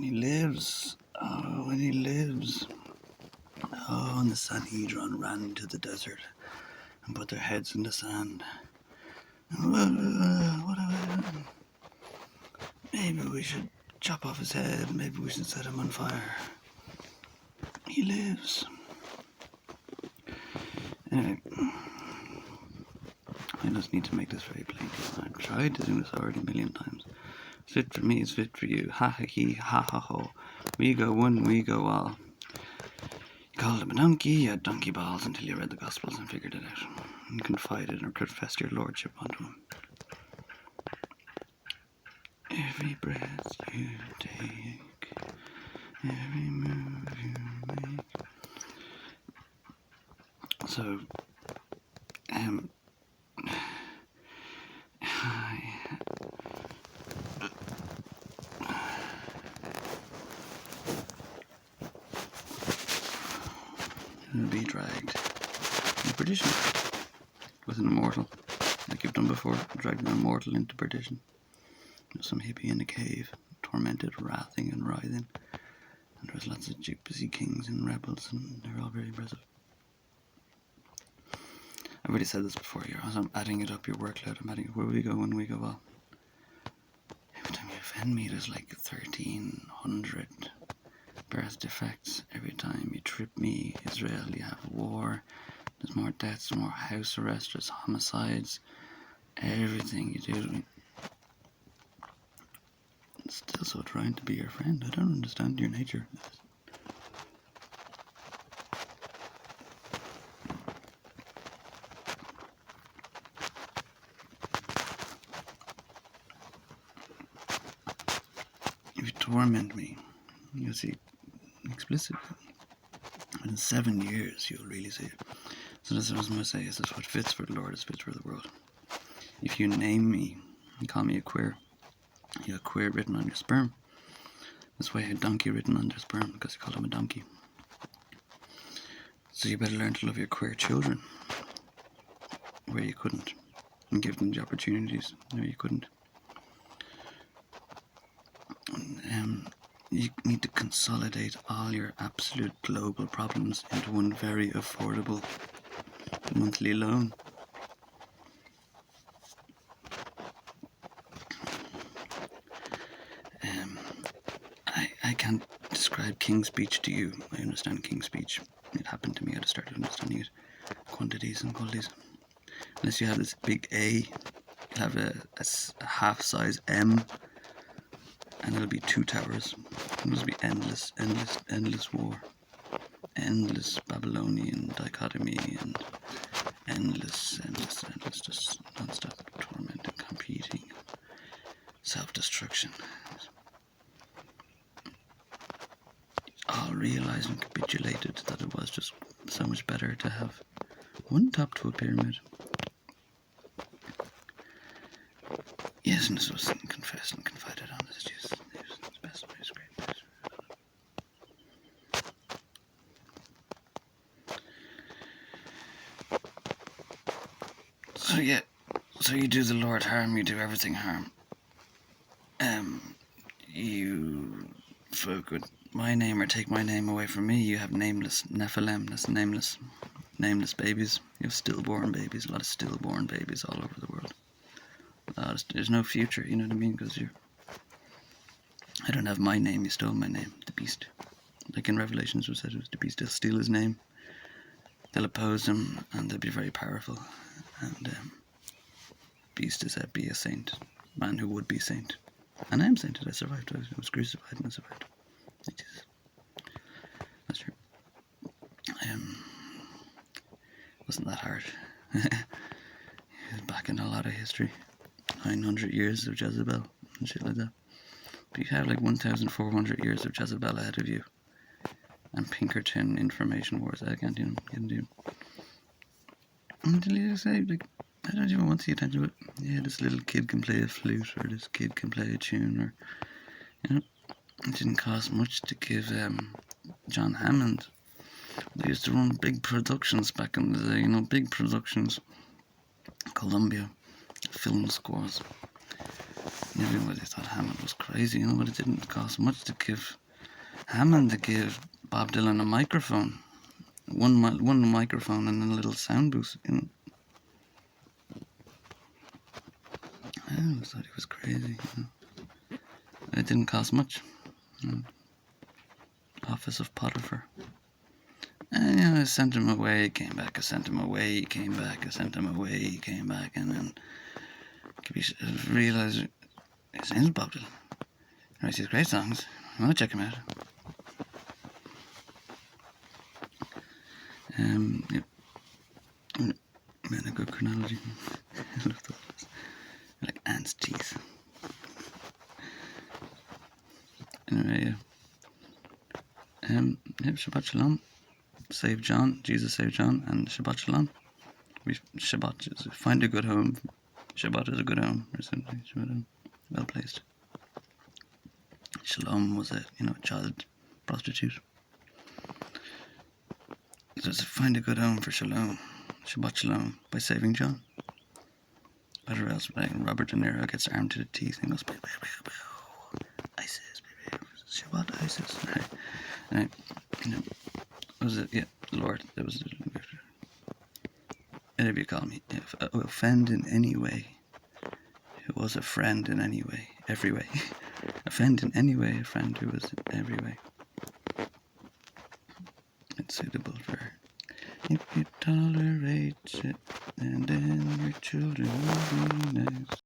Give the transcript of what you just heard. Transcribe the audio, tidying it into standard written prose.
he lives. Oh, when he lives. Oh, and the Sanhedrin ran into the desert and put their heads in the sand. Maybe we should chop off his head. Maybe we should set him on fire. He lives. Anyway, I just need to make this very plain. I've tried to do this already a million times. It's fit for me, it's fit for you. Ha ha he, ha ha ho. We go one, we go all. You called him a donkey, you had donkey balls until you read the Gospels and figured it out. And confided or confessed your lordship unto him. Every breath you take, every move you make. So, be dragged into perdition with an immortal, like you've done before, dragged an immortal into perdition. Some hippie in a cave, tormented, wrathing and writhing, and there was lots of gypsy kings and rebels, and they're all very impressive. I've already said this before here, as I'm adding it up, your workload, I'm adding it where we go when we go well. Every time you offend me, there's like 1,300 birth defects. Every time you trip me, Israel, you have war. There's more deaths, more house arrests, there's homicides. Everything you do to me. Still so trying to be your friend. I don't understand your nature. If you torment me, you'll see explicitly. In 7 years, you'll really see it. So this is what I was going to say, is this what fits for the Lord is fits for the world. If you name me, you call me a queer, you have queer written on your sperm. That's why you had donkey written on their sperm, because you called him a donkey. So you better learn to love your queer children, where you couldn't, and give them the opportunities where you couldn't. You need to consolidate all your absolute global problems into one very affordable monthly loan. I can't describe King's speech to you. I understand King's speech. It happened to me. I just started understanding it. Quantities and qualities. Unless you have this big A, you'll have a half size M, and it'll be 2 towers. It'll be endless war. Endless Babylonian dichotomy and endless, just non-stop torment and competing, self-destruction. All realised and capitulated that it was just so much better to have one top to a pyramid. Yes, and this was confessed and confided on as Jesus. It's best way, it's great. So you do the Lord harm, you do everything harm. You folk with my name or take my name away from me, you have nameless Nephilim, that's nameless babies. You have stillborn babies, a lot of stillborn babies all over the world. There's no future, you know what I mean? Because I don't have my name, you stole my name, the beast. Like in Revelations, it said it was the beast, they'll steal his name, they'll oppose him, and they'll be very powerful. And beast is be a saint, man who would be a saint. And I am sainted, I survived, I was crucified and I survived. That's true. Wasn't that hard. Back in a lot of history. 900 years of Jezebel and shit like that. But you have like 1,400 years of Jezebel ahead of you. And Pinkerton information wars. I can't even get into it. Until you say, like, I don't even want to see attention to it. Yeah, this little kid can play a flute, or this kid can play a tune, or, you know, it didn't cost much to give John Hammond. They used to run big productions back in the day, you know, big productions. Columbia, film scores. Everybody thought Hammond was crazy, but it didn't cost much to give Hammond to give Bob Dylan a microphone. One microphone and a little sound booth. I always thought he was crazy. It didn't cost much. Office of Potiphar. And I sent him away, came back, I sent him away, came back, I sent him away, came back, and then realised his name's Bob Dylan. He writes these great songs. I want to check him out. Yep. Man, a good chronology. I love those. Like ants' teeth. Anyway, Shabbat Shalom. Save John, Jesus saved John, and Shabbat Shalom. Shabbat is find a good home. Shabbat is a good home, or something. Shabbat, well placed. Shalom was a child prostitute. So find a good home for Shalom, Shabbat Shalom, by saving John. Better else, Robert De Niro gets armed to the teeth and goes, ISIS, Shabbat ISIS. Right. Was it? Yeah, Lord. That was it. Whatever you call me. If I offend in any way, who was a friend in any way, every way. Offend in any way, a friend who was in every way. It's suitable for. If you tolerate it, and then your children will be nice.